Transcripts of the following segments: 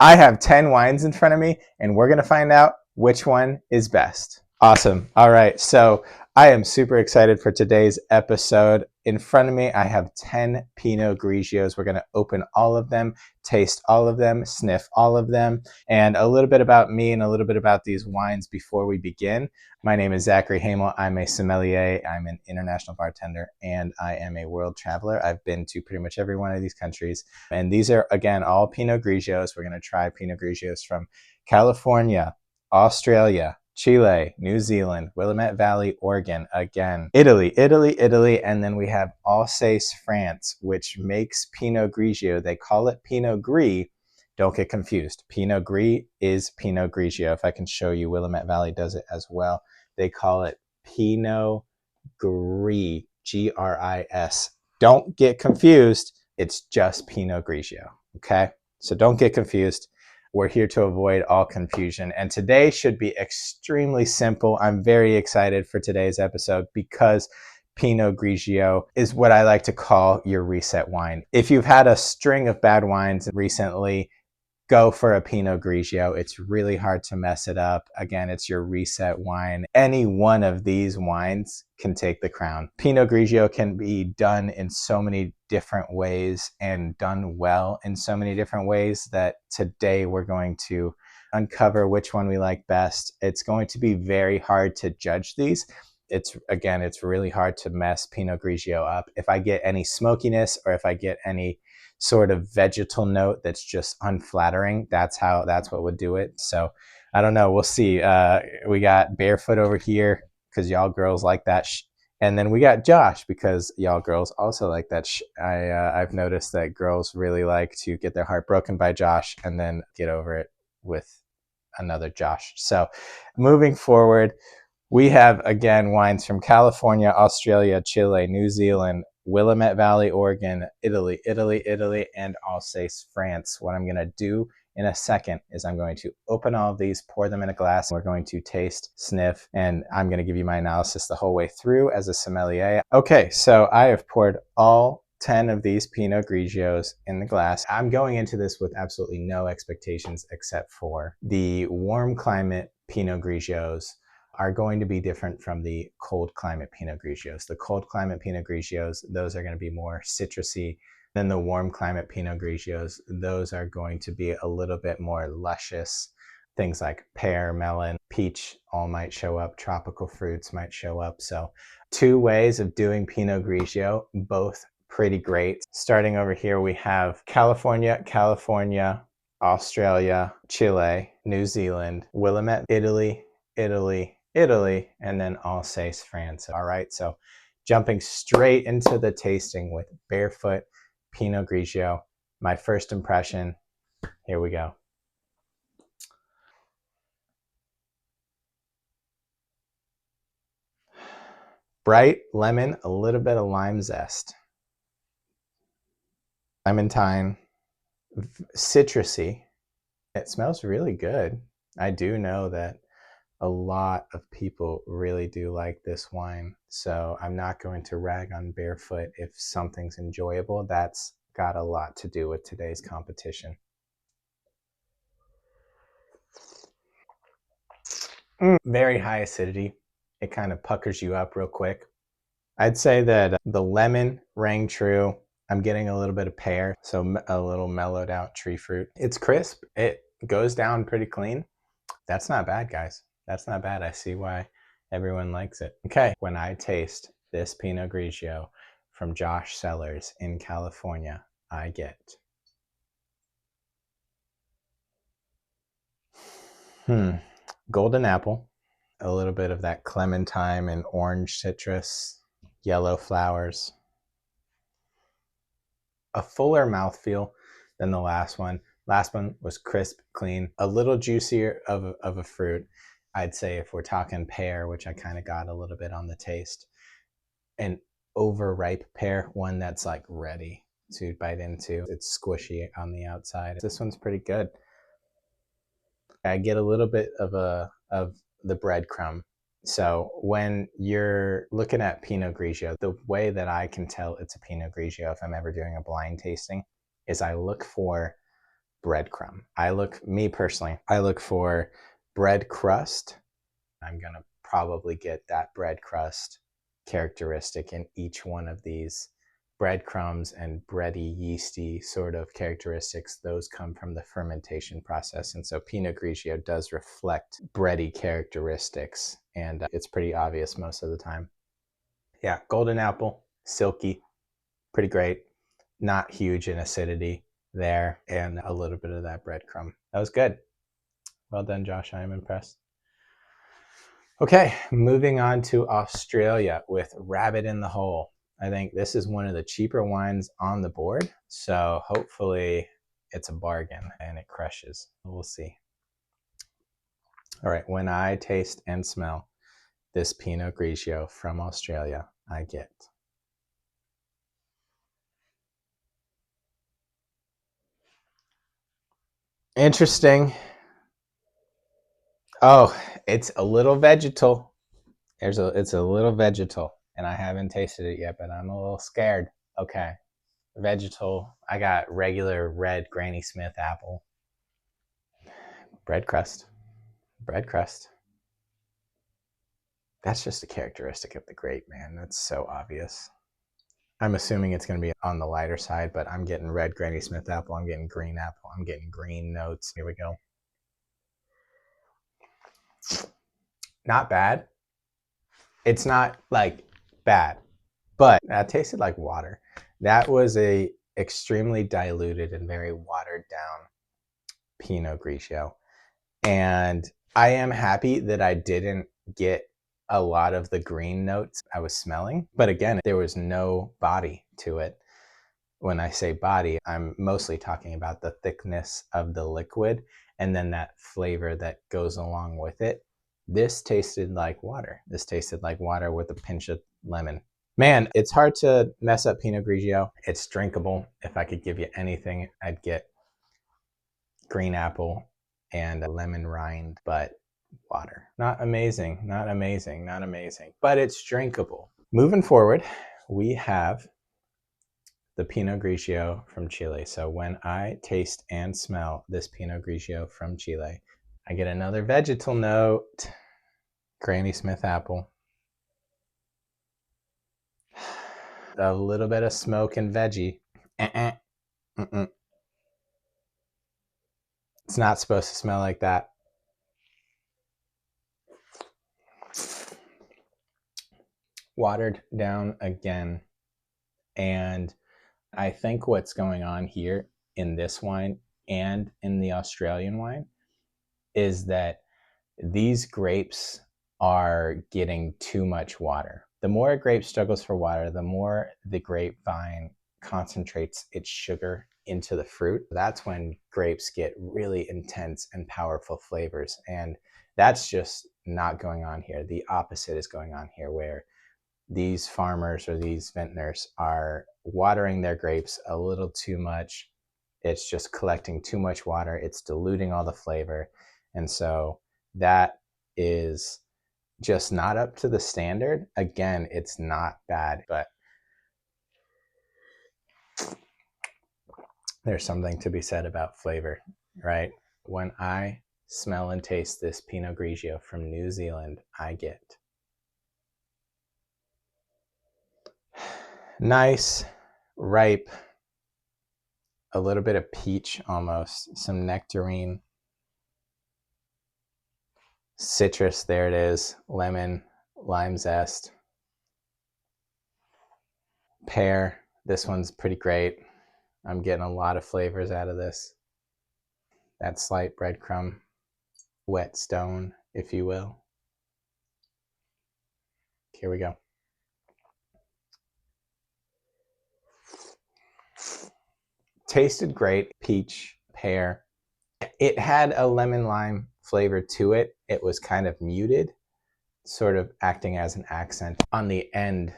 I have 10 wines in front of me, and we're going to find out which one is best. Awesome. All right. So I am super excited for today's episode. In front of me, I have 10 Pinot Grigios. We're going to open all of them, taste all of them, sniff all of them, and a little bit about me and a little bit about these wines before we begin. My name is Zachary Hamel. I'm a sommelier. I'm an international bartender, and I am a world traveler. I've been to pretty much every one of these countries. And these are, again, all Pinot Grigios. We're going to try Pinot Grigios from California, Australia, Chile, New Zealand, Willamette Valley, Oregon, again, Italy, and then we have Alsace, France, which makes Pinot Grigio. They call it Pinot Gris. Don't get confused. Pinot Gris is Pinot Grigio. If I can show you, Willamette Valley does it as well. They call it Pinot Gris, Gris. Don't get confused. It's just Pinot Grigio, okay? So don't get confused. We're here to avoid all confusion. And today should be extremely simple. I'm very excited for today's episode because Pinot Grigio is what I like to call your reset wine. If you've had a string of bad wines recently, go for a Pinot Grigio. It's really hard to mess it up. Again, it's your reset wine. Any one of these wines can take the crown. Pinot Grigio can be done in so many different ways and done well in so many different ways that today we're going to uncover which one we like best. It's going to be very hard to judge these. It's really hard to mess Pinot Grigio up. If I get any smokiness or if I get any sort of vegetal note that's just unflattering, that's what would do it. So I don't know, we'll see. We got Barefoot over here because y'all girls like that and then we got Josh because y'all girls also like that I've noticed that girls really like to get their heart broken by Josh and then get over it with another Josh. So moving forward, we have, again, wines from California, Australia, Chile, New Zealand, Willamette Valley, Oregon, Italy, and Alsace, France. What I'm going to do in a second is I'm going to open all of these, pour them in a glass. We're going to taste, sniff, and I'm going to give you my analysis the whole way through as a sommelier. Okay, so I have poured all 10 of these Pinot Grigios in the glass. I'm going into this with absolutely no expectations except for the warm climate Pinot Grigios are going to be different from the cold climate Pinot Grigios. The cold climate Pinot Grigios, those are going to be more citrusy than the warm climate Pinot Grigios. Those are going to be a little bit more luscious. Things like pear, melon, peach all might show up. Tropical fruits might show up. So 2 ways of doing Pinot Grigio, both pretty great. Starting over here, we have California, Australia, Chile, New Zealand, Willamette, Italy, and then Alsace, France. All right, so jumping straight into the tasting with Barefoot Pinot Grigio. My first impression, here we go. Bright lemon, a little bit of lime zest. Clementine, citrusy. It smells really good. I do know that a lot of people really do like this wine, so I'm not going to rag on Barefoot if something's enjoyable. That's got a lot to do with today's competition. Very high acidity. It kind of puckers you up real quick. I'd say that the lemon rang true. I'm getting a little bit of pear, so a little mellowed out tree fruit. It's crisp. It goes down pretty clean. That's not bad, guys. That's not bad. I see why everyone likes it. Okay, when I taste this Pinot Grigio from Josh Cellars in California, I get golden apple, a little bit of that clementine and orange citrus, yellow flowers, a fuller mouthfeel than the last one. Last one was crisp, clean, a little juicier of a fruit. I'd say if we're talking pear, which I kind of got a little bit on the taste, an overripe pear, one that's like ready to bite into. It's squishy on the outside. This one's pretty good. I get a little bit of the breadcrumb. So when you're looking at Pinot Grigio, the way that I can tell it's a Pinot Grigio if I'm ever doing a blind tasting is I look for breadcrumb. Me personally, I look for bread crust. I'm going to probably get that bread crust characteristic in each one of these. Breadcrumbs and bready, yeasty sort of characteristics, those come from the fermentation process. And so Pinot Grigio does reflect bready characteristics, and it's pretty obvious most of the time. Yeah, golden apple, silky, pretty great. Not huge in acidity there, and a little bit of that breadcrumb. That was good. Well done, Josh. I am impressed. Okay, moving on to Australia with Rabbit in the Hole. I think this is one of the cheaper wines on the board, so hopefully it's a bargain and it crushes. We'll see. All right, when I taste and smell this Pinot Grigio from Australia, I get interesting. Oh, it's a little vegetal. It's a little vegetal, and I haven't tasted it yet, but I'm a little scared. Okay, vegetal. I got regular red Granny Smith apple. Bread crust. Bread crust. That's just a characteristic of the grape, man. That's so obvious. I'm assuming it's going to be on the lighter side, but I'm getting red Granny Smith apple. I'm getting green apple. I'm getting green notes. Here we go. Not bad. It's not like bad, but that tasted like water. That was a extremely diluted and very watered down Pinot Grigio. And I am happy that I didn't get a lot of the green notes I was smelling. But again, there was no body to it. When I say body, I'm mostly talking about the thickness of the liquid and then that flavor that goes along with it. This tasted like water. This tasted like water with a pinch of lemon. Man, it's hard to mess up Pinot Grigio. It's drinkable. If I could give you anything, I'd get green apple and a lemon rind, but water. Not amazing, not amazing, not amazing, but it's drinkable. Moving forward, we have the Pinot Grigio from Chile. So when I taste and smell this Pinot Grigio from Chile, I get another vegetal note, Granny Smith apple, a little bit of smoke and veggie. It's not supposed to smell like that. Watered down again. And I think what's going on here in this wine and in the Australian wine is that these grapes are getting too much water. The more a grape struggles for water, the more the grapevine concentrates its sugar into the fruit. That's when grapes get really intense and powerful flavors. And that's just not going on here. The opposite is going on here, where these farmers or these vintners are watering their grapes a little too much. It's just collecting too much water. It's diluting all the flavor. And so that is just not up to the standard. Again, it's not bad, but there's something to be said about flavor, right? When I smell and taste this Pinot Grigio from New Zealand, I get nice, ripe, a little bit of peach almost, some nectarine, citrus, there it is, lemon, lime zest, pear. This one's pretty great. I'm getting a lot of flavors out of this. That slight breadcrumb, wet stone, if you will. Here we go. Tasted great, peach, pear. It had a lemon lime flavor to it. It was kind of muted, sort of acting as an accent. On the end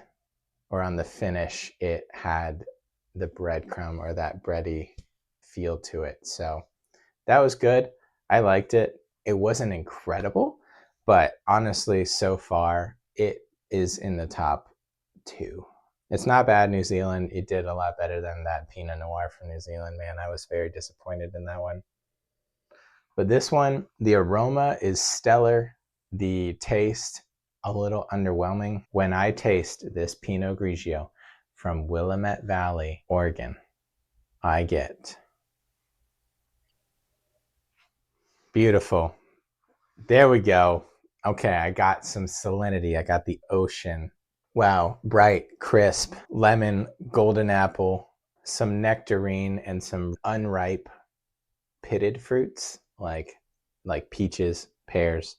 or on the finish, it had the breadcrumb or that bready feel to it. So that was good. I liked it. It wasn't incredible, but honestly, so far, it is in the top 2. It's not bad. New Zealand, it did a lot better than that Pinot Noir from New Zealand, man. I was very disappointed in that one. But this one, the aroma is stellar. The taste, a little underwhelming. When I taste this Pinot Grigio from Willamette Valley, Oregon, I get beautiful. There we go. Okay, I got some salinity. I got the ocean. Wow, bright, crisp, lemon, golden apple, some nectarine, and some unripe pitted fruits like peaches, pears.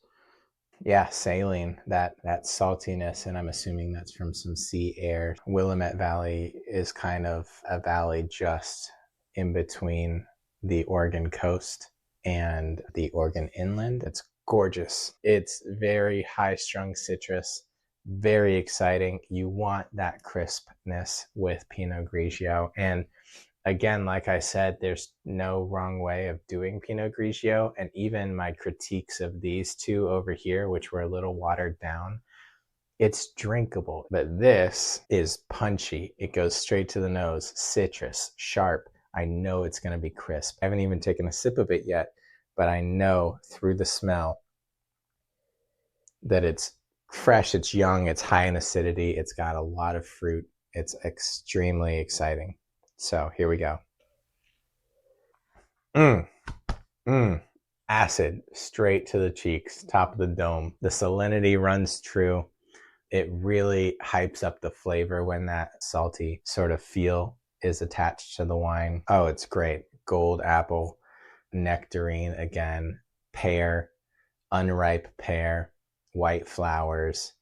Yeah, saline, that saltiness, and I'm assuming that's from some sea air. Willamette Valley is kind of a valley just in between the Oregon coast and the Oregon inland. It's gorgeous. It's very high strung citrus, very exciting. You want that crispness with Pinot Grigio. And again, like I said, there's no wrong way of doing Pinot Grigio. And even my critiques of these two over here, which were a little watered down, it's drinkable. But this is punchy. It goes straight to the nose, citrus, sharp. I know it's going to be crisp. I haven't even taken a sip of it yet, but I know through the smell that it's fresh, it's young, it's high in acidity, it's got a lot of fruit. It's extremely exciting. So here we go. Acid straight to the cheeks, top of the dome. The salinity runs true. It really hypes up the flavor when that salty sort of feel is attached to the wine. Oh, it's great. Gold apple, nectarine again, pear, unripe pear, white flowers.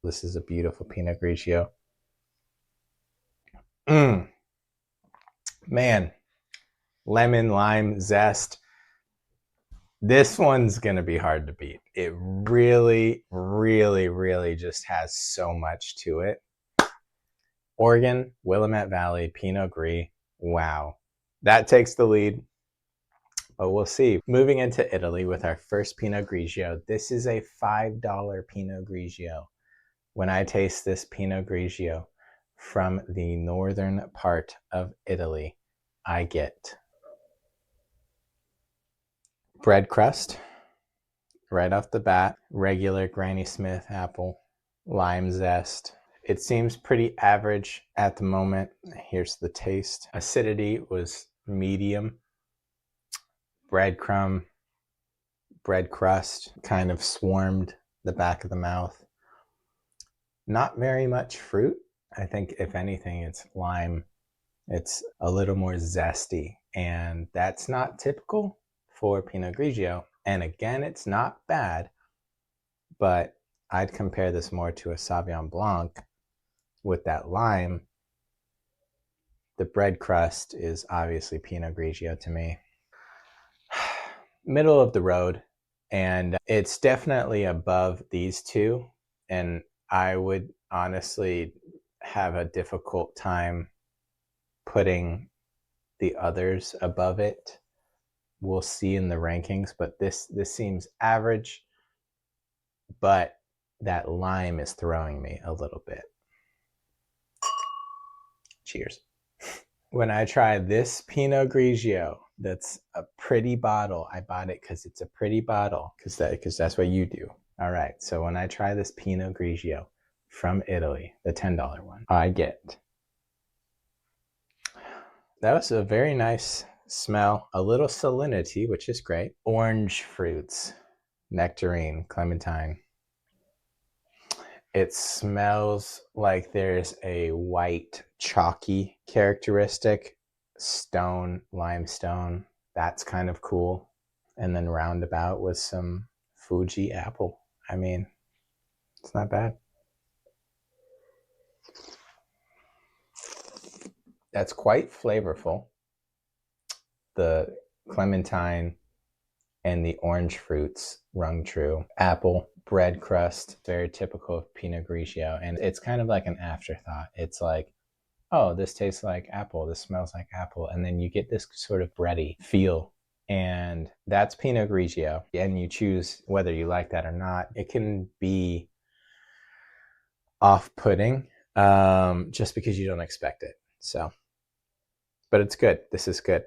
This is a beautiful Pinot Grigio. Man, lemon, lime, zest. This one's going to be hard to beat. It really, really, really just has so much to it. Oregon, Willamette Valley, Pinot Gris. Wow. That takes the lead, but we'll see. Moving into Italy with our first Pinot Grigio. This is a $5 Pinot Grigio. When I taste this Pinot Grigio from the northern part of Italy, I get bread crust right off the bat, regular Granny Smith apple, lime zest. It seems pretty average at the moment. Here's the taste. Acidity was medium. Breadcrumb, bread crust kind of swarmed the back of the mouth. Not very much fruit. I think if anything, it's lime. It's a little more zesty, and that's not typical for Pinot Grigio. And again, it's not bad, but I'd compare this more to a Sauvignon Blanc with that lime. The bread crust is obviously Pinot Grigio to me. Middle of the road, and it's definitely above these two, and I would honestly have a difficult time putting the others above it. We'll see in the rankings, but this seems average, but that lime is throwing me a little bit. Cheers. When I try this Pinot Grigio, that's a pretty bottle. I bought it because it's a pretty bottle, because that's what you do. All right, so when I try this Pinot Grigio from Italy, the $10 one, I get... That was a very nice smell. A little salinity, which is great. Orange fruits, nectarine, clementine. It smells like there's a white, chalky characteristic. Stone, limestone. That's kind of cool. And then roundabout with some Fuji apple. I mean, it's not bad. That's quite flavorful. The clementine and the orange fruits rung true. Apple, bread crust, very typical of Pinot Grigio. And it's kind of like an afterthought. It's like, oh, this tastes like apple. This smells like apple. And then you get this sort of bready feel. And that's Pinot Grigio. And you choose whether you like that or not. It can be off-putting just because you don't expect it. So, but it's good. This is good.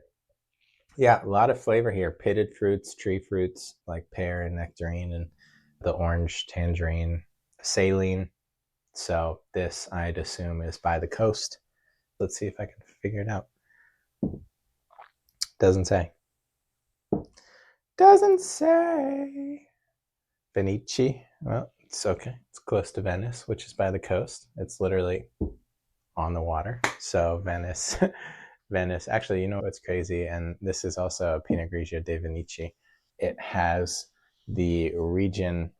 Yeah, a lot of flavor here. Pitted fruits, tree fruits like pear and nectarine, and the orange, tangerine, saline. So this, I'd assume, is by the coast. Let's see if I can figure it out. Doesn't say. Doesn't say. Venice. Well, it's okay. It's close to Venice, which is by the coast. It's literally on the water. So Venice. Venice. Actually, you know what's crazy? And this is also a Pinot Grigio de Venice. It has the region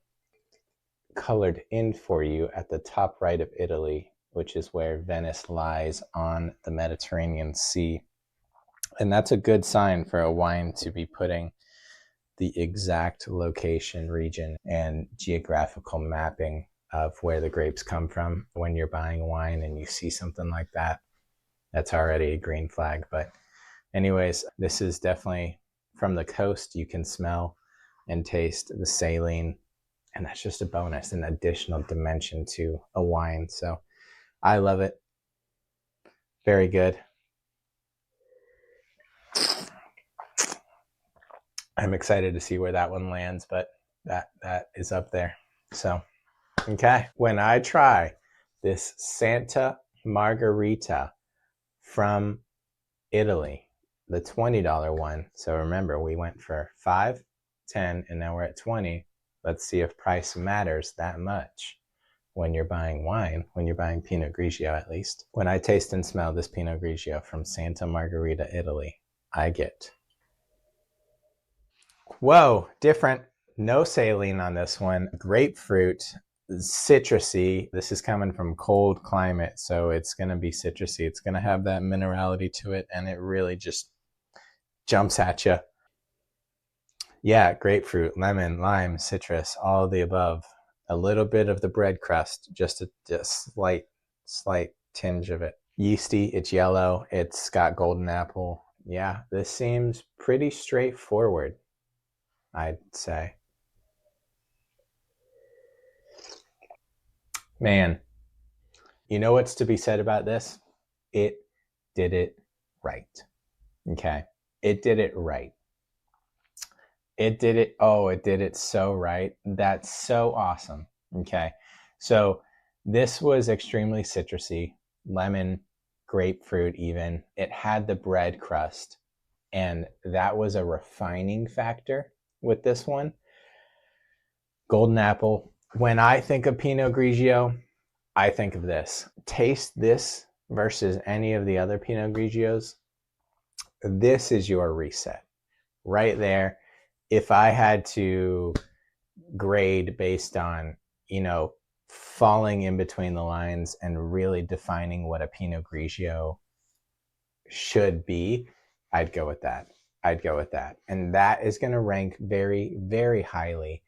colored in for you at the top right of Italy, which is where Venice lies on the Mediterranean Sea. And that's a good sign for a wine to be putting the exact location, region, and geographical mapping of where the grapes come from. When you're buying wine and you see something like that, that's already a green flag. But anyways, this is definitely from the coast. You can smell and taste the saline, and that's just a bonus, an additional dimension to a wine. So I love it. Very good. I'm excited to see where that one lands, but that is up there. So, okay. When I try this Santa Margherita from Italy, the $20 one. So remember, we went for 5, 10, and now we're at 20. Let's see if price matters that much when you're buying wine, when you're buying Pinot Grigio at least. When I taste and smell this Pinot Grigio from Santa Margherita, Italy, I get... Whoa, different. No saline on this one. Grapefruit, citrusy. This is coming from cold climate, so it's going to be citrusy. It's going to have that minerality to it, and it really just jumps at you. Yeah, grapefruit, lemon, lime, citrus, all of the above. A little bit of the bread crust, just a slight tinge of it. Yeasty, it's yellow, it's got golden apple. Yeah, this seems pretty straightforward, I'd say. Man, you know what's to be said about this? It did it right. Okay. It did it right. It did it. Oh, it did it so right. That's so awesome. Okay. So this was extremely citrusy, lemon, grapefruit, even. It had the bread crust, and that was a refining factor with this one. Golden apple. When I think of Pinot Grigio, I think of this. Taste this versus any of the other Pinot Grigios. This is your reset right there. If I had to grade based on, falling in between the lines and really defining what a Pinot Grigio should be, I'd go with that. And that is going to rank very, very highly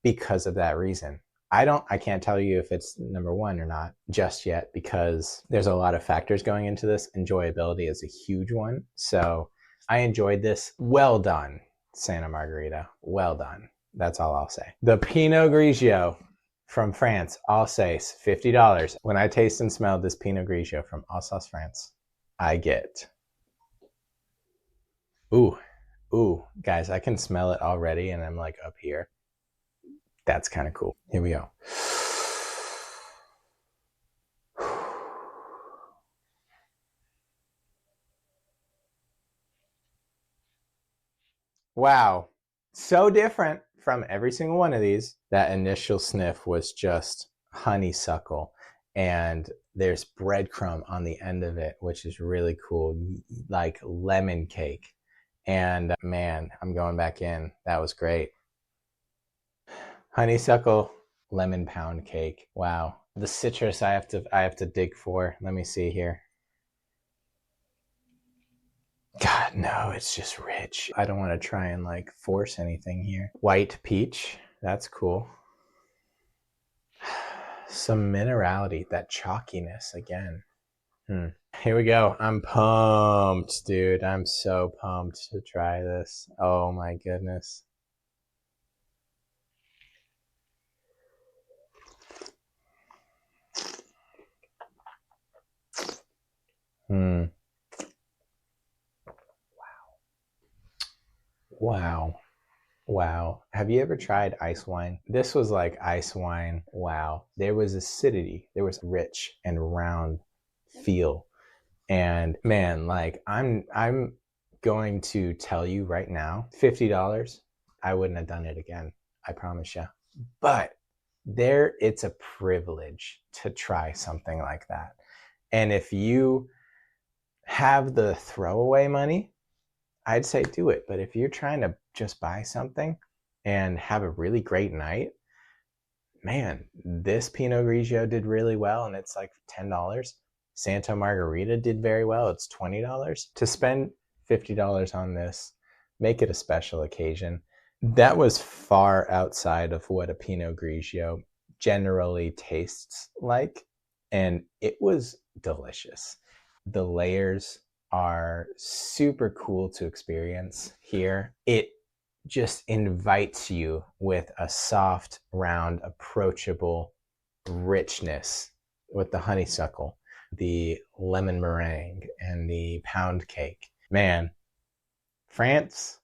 because of that reason. I can't tell you if it's number one or not just yet, because there's a lot of factors going into this. Enjoyability is a huge one. So I enjoyed this. Well done, Santa Margherita. Well done. That's all I'll say. The Pinot Grigio from France, Alsace, $50. When I taste and smell this Pinot Grigio from Alsace, France, I get... Ooh, guys, I can smell it already, and I'm like up here. That's kind of cool. Here we go. Wow. So different from every single one of these. That initial sniff was just honeysuckle, and there's breadcrumb on the end of it, which is really cool, like lemon cake. And man, I'm going back in. That was great. Honeysuckle lemon pound cake. Wow. The citrus I have to dig for. Let me see here. God, no, it's just rich. I don't want to try and force anything here. White peach. That's cool. Some minerality, that chalkiness again. Here we go. I'm pumped, dude. I'm so pumped to try this. Oh my goodness. Hmm. Wow. Wow. Have you ever tried ice wine? This was like ice wine. Wow. There was acidity. There was rich and round feel. And man, like I'm going to tell you right now, $50, I wouldn't have done it again. I promise you. But there it's a privilege to try something like that. And if you have the throwaway money, I'd say do it. But if you're trying to just buy something and have a really great night, man, this Pinot Grigio did really well and it's like $10. Santa Margarita did very well. It's $20. To spend $50 on this, make it a special occasion. That was far outside of what a Pinot Grigio generally tastes like, and it was delicious. The layers are super cool to experience here. It just invites you with a soft, round, approachable richness with the honeysuckle, the lemon meringue, and the pound cake. Man, France,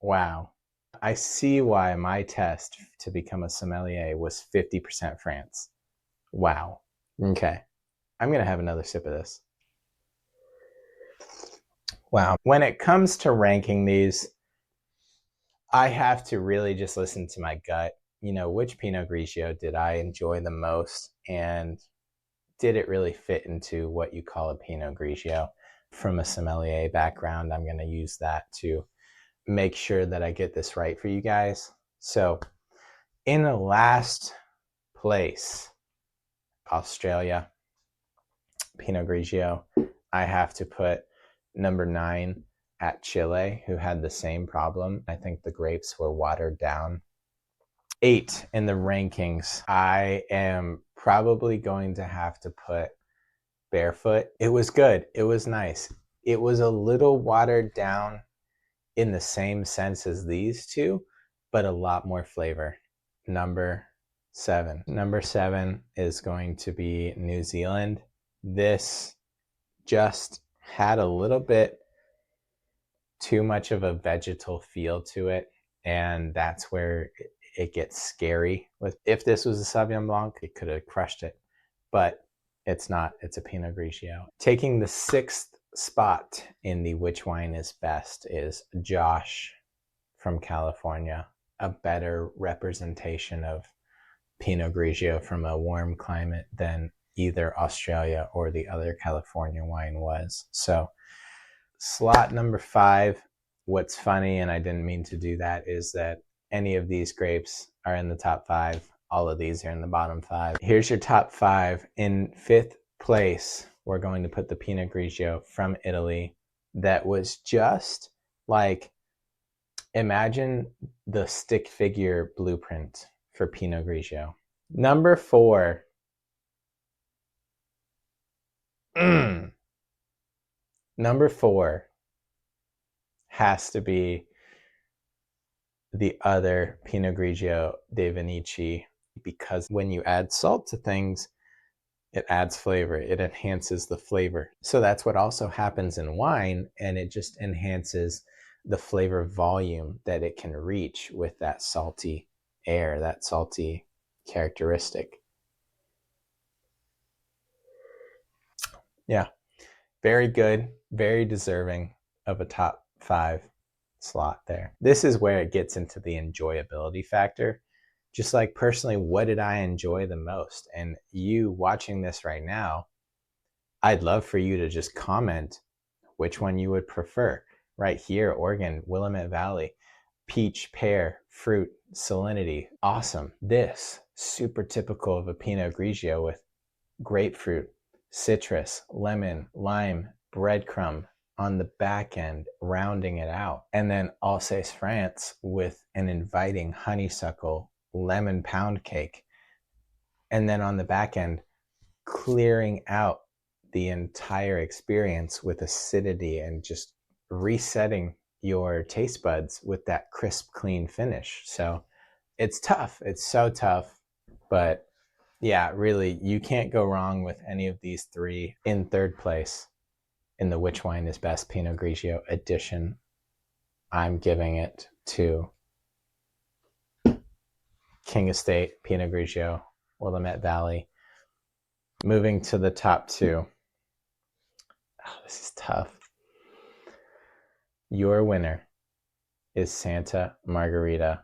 wow. I see why my test to become a sommelier was 50% France. Wow. Okay. I'm going to have another sip of this. Wow. When it comes to ranking these, I have to really just listen to my gut. You know, which Pinot Grigio did I enjoy the most? And did it really fit into what you call a Pinot Grigio? From a sommelier background, I'm going to use that to make sure that I get this right for you guys. So, in the last place, Australia, Pinot Grigio, I have to put number 9 at Chile, who had the same problem. I think the grapes were watered down. 8 in the rankings, I am probably going to have to put Barefoot. It was good. It was nice. It was a little watered down in the same sense as these two, but a lot more flavor. Number 7. Number 7 is going to be New Zealand. This just had a little bit too much of a vegetal feel to it, and that's where it gets scary. With if this was a Sauvignon Blanc, it could have crushed it, but it's not. It's a Pinot Grigio. Taking the 6th spot in the which wine is best is Josh from California, a better representation of Pinot Grigio from a warm climate than either Australia or the other California wine was. So slot number 5, what's funny, and I didn't mean to do that, is that any of these grapes are in the top 5. All of these are in the bottom 5. Here's your top 5. In 5th place, we're going to put the Pinot Grigio from Italy that was just like, imagine the stick figure blueprint for Pinot Grigio. Number 4. Number 4 has to be the other Pinot Grigio de Vinici, because when you add salt to things, it adds flavor. It enhances the flavor. So that's what also happens in wine, and it just enhances the flavor volume that it can reach with that salty air, that salty characteristic. Yeah, very good, very deserving of a top 5 slot there. This is where it gets into the enjoyability factor. Just like personally, what did I enjoy the most? And you watching this right now, I'd love for you to just comment which one you would prefer. Right here, Oregon, Willamette Valley, peach, pear, fruit, salinity. Awesome. This, super typical of a Pinot Grigio with grapefruit, citrus, lemon, lime, breadcrumb on the back end, rounding it out. And then Alsace, France with an inviting honeysuckle lemon pound cake. And then on the back end, clearing out the entire experience with acidity and just resetting your taste buds with that crisp, clean finish. So it's tough. It's so tough. But yeah, really, you can't go wrong with any of these 3. In 3rd place, in the which wine is best Pinot Grigio edition, I'm giving it to King Estate Pinot Grigio, Willamette Valley. Moving to the top two. Oh, this is tough. Your winner is Santa Margherita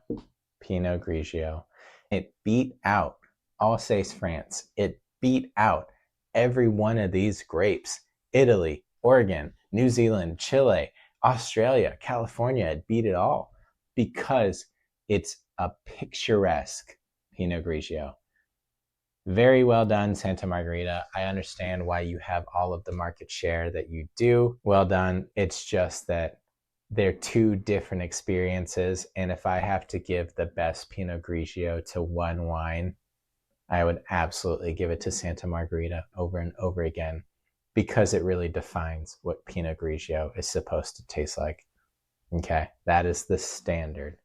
Pinot Grigio. It beat out Alsace, France. It beat out every one of these grapes. Italy, Oregon, New Zealand, Chile, Australia, California. It beat it all because it's a picturesque Pinot Grigio. Very well done, Santa Margherita. I understand why you have all of the market share that you do. Well done. It's just that they're two different experiences. And if I have to give the best Pinot Grigio to one wine, I would absolutely give it to Santa Margherita over and over again because it really defines what Pinot Grigio is supposed to taste like. Okay, that is the standard.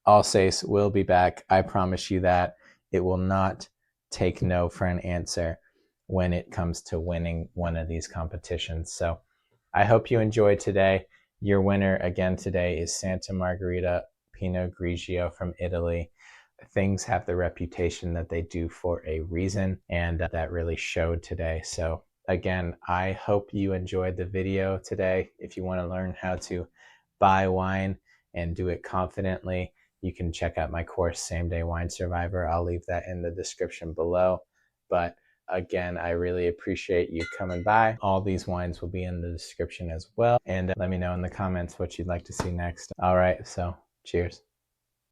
Alsace will be back. I promise you that. It will not take no for an answer when it comes to winning one of these competitions. So I hope you enjoyed today. Your winner again today is Santa Margherita Pinot Grigio from Italy. Things have the reputation that they do for a reason, and that really showed today. So again, I hope you enjoyed the video today. If you want to learn how to buy wine and do it confidently, you can check out my course, Same Day Wine Survivor. I'll leave that in the description below. But again, I really appreciate you coming by. All these wines will be in the description as well. And let me know in the comments what you'd like to see next. All right, so cheers.